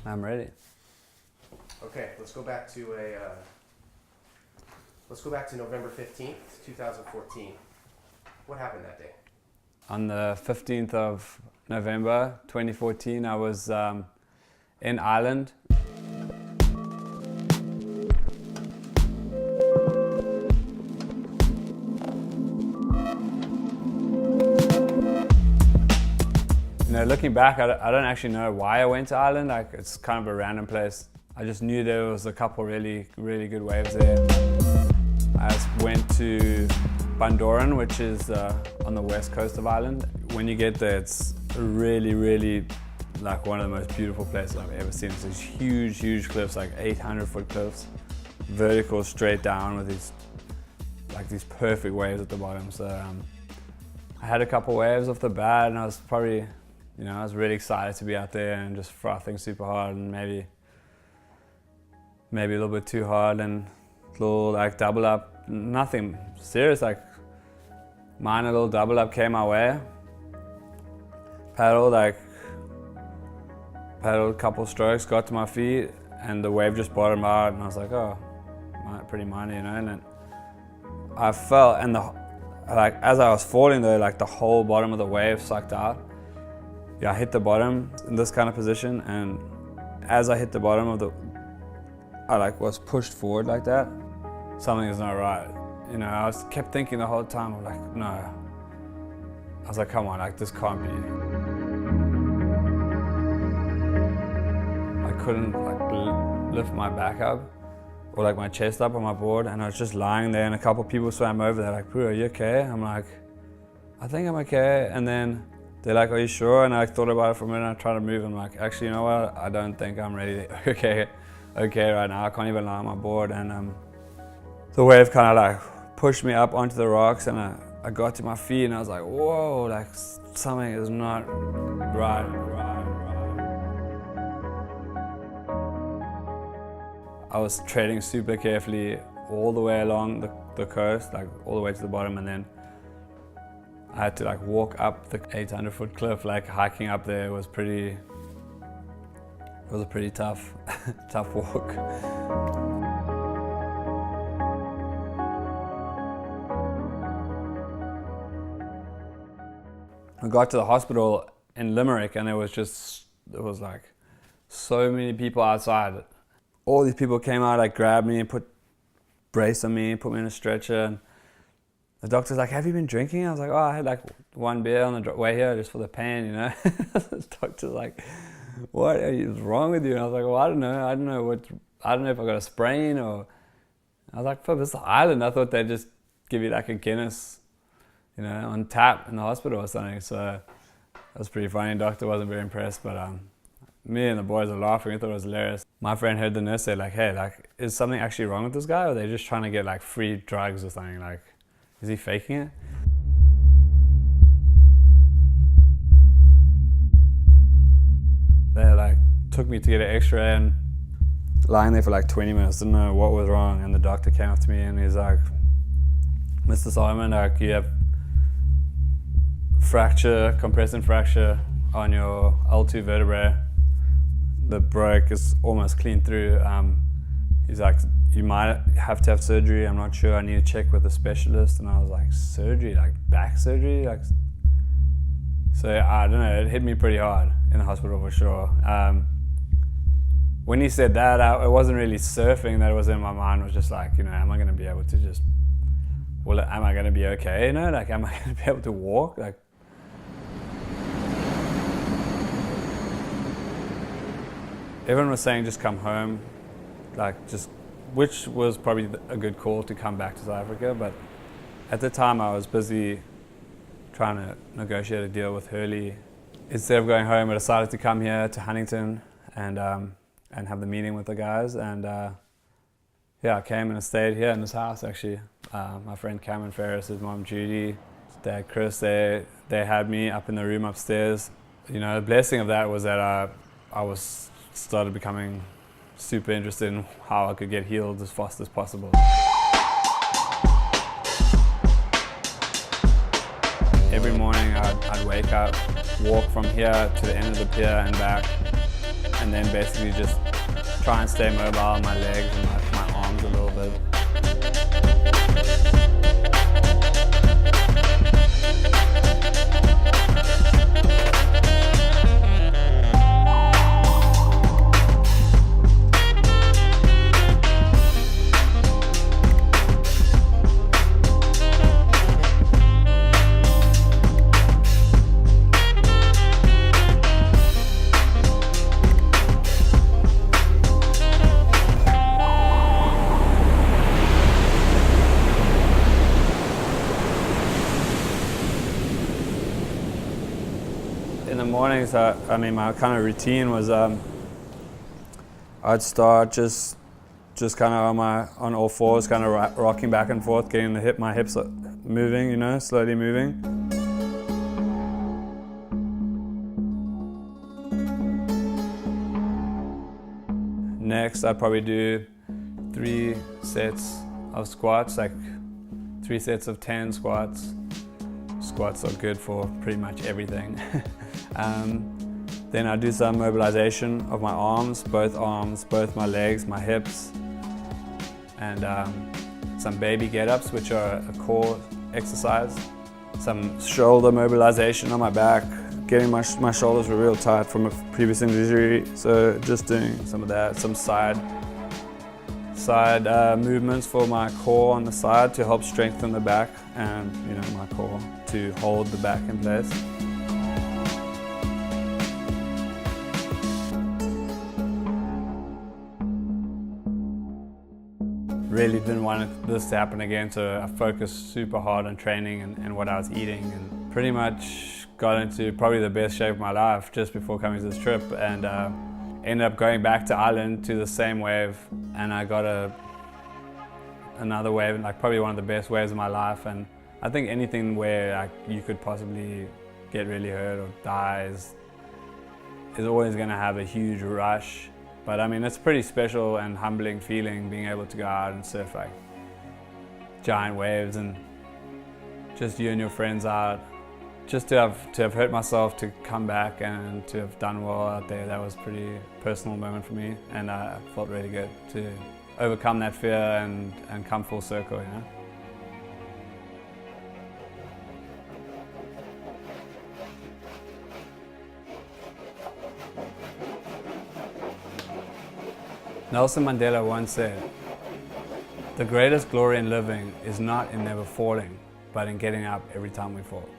I'm ready. Okay, let's go back to November 15th, 2014. What happened that day? On the 15th of November 2014, I was in Ireland. Looking back, I don't actually know why I went to Ireland. Like, it's kind of a random place. I just knew there was a couple really good waves there. I went to Bundoran, which is on the west coast of Ireland. When you get there, it's really like one of the most beautiful places I've ever seen. It's these huge cliffs, like 800-foot cliffs, vertical straight down with these perfect waves at the bottom. So I had a couple waves off the bat, and I was probably, I was really excited to be out there and just frothing super hard, and maybe a little bit too hard, and a little like double up, nothing serious, like minor little double up came my way. Paddled a couple strokes, got to my feet, and the wave just bottomed out, and I was like, oh, pretty minor, and then I fell, and as I was falling though, like the whole bottom of the wave sucked out. Yeah, I hit the bottom in this kind of position, and as I hit the bottom of I was pushed forward like that. Something is not right. I kept thinking the whole time, no. I was like, come on, this can't be. I couldn't lift my back up or my chest up on my board, and I was just lying there, and a couple people swam over. They're like, "Bro, are you okay?" I'm like, I think I'm okay. And then they're like, "Are you sure?" And I thought about it for a minute, and I tried to move. I'm like, actually, you know what? I don't think I'm ready. Okay right now. I can't even lie on my board. And the wave kind of pushed me up onto the rocks, and I got to my feet, and I was like, whoa, something is not right. I was treading super carefully all the way along the coast, all the way to the bottom, and then I had to walk up the 800-foot cliff. Hiking up there was a pretty tough walk. I got to the hospital in Limerick, and there was so many people outside. All these people came out, grabbed me and put brace on me, put me in a stretcher. And the doctor's like, "Have you been drinking?" I was like, "Oh, I had one beer on the way here just for the pain, The doctor's like, "What is wrong with you?" And I was like, "Well, I don't know. I don't know if I got a sprain or." I was like, "Fuck, this is Ireland. I thought they'd just give you a Guinness, on tap in the hospital or something." So that was pretty funny. The doctor wasn't very impressed, but me and the boys were laughing. I thought it was hilarious. My friend heard the nurse say, "Hey, is something actually wrong with this guy, or are they just trying to get free drugs or something? Is he faking it?" They took me to get an X-ray, and lying there for 20 minutes, didn't know what was wrong. And the doctor came up to me and he's like, "Mr. Simon, you have compressive fracture on your L2 vertebrae. The broke is almost clean through. He's like, you might have to have surgery. I'm not sure. I need to check with a specialist." And I was like, "Surgery? Back surgery?" So I don't know. It hit me pretty hard in the hospital for sure. When he said that, it wasn't really surfing that was in my mind. It was just am I going to be able to am I going to be okay? Am I going to be able to walk? Everyone was saying just come home, which was probably a good call to come back to South Africa. But at the time I was busy trying to negotiate a deal with Hurley. Instead of going home, I decided to come here to Huntington and have the meeting with the guys. And I came and I stayed here in this house actually. My friend Cameron Ferris, his mom Judy, his dad Chris, they had me up in the room upstairs. The blessing of that was that I started becoming super interested in how I could get healed as fast as possible. Every morning I'd wake up, walk from here to the end of the pier and back, and then basically just try and stay mobile on my legs and my arms a little bit. In the mornings, I mean, my kind of routine was I'd start just kind of on all fours, kind of rocking back and forth, getting my hips moving, you know, slowly moving. Next, I'd probably do 3 sets of squats, like 3 sets of 10 squats. Squats are good for pretty much everything. Then I do some mobilization of my arms, both my legs, my hips, and some baby get-ups, which are a core exercise. Some shoulder mobilization on my back. Getting my shoulders were real tight from a previous injury, so just doing some of that. Some side movements for my core on the side to help strengthen the back and, you know, my core to hold the back in place. Really didn't want this to happen again, so I focused super hard on training and what I was eating, and pretty much got into probably the best shape of my life just before coming to this trip, and ended up going back to Ireland to the same wave, and I got another wave, like probably one of the best waves of my life. And I think anything where like you could possibly get really hurt or die is always going to have a huge rush. But I mean, it's a pretty special and humbling feeling being able to go out and surf like giant waves and just you and your friends out. Just to have hurt myself, to come back and to have done well out there, that was a pretty personal moment for me, and I felt really good to overcome that fear and come full circle, you know. Nelson Mandela once said, "The greatest glory in living is not in never falling, but in getting up every time we fall."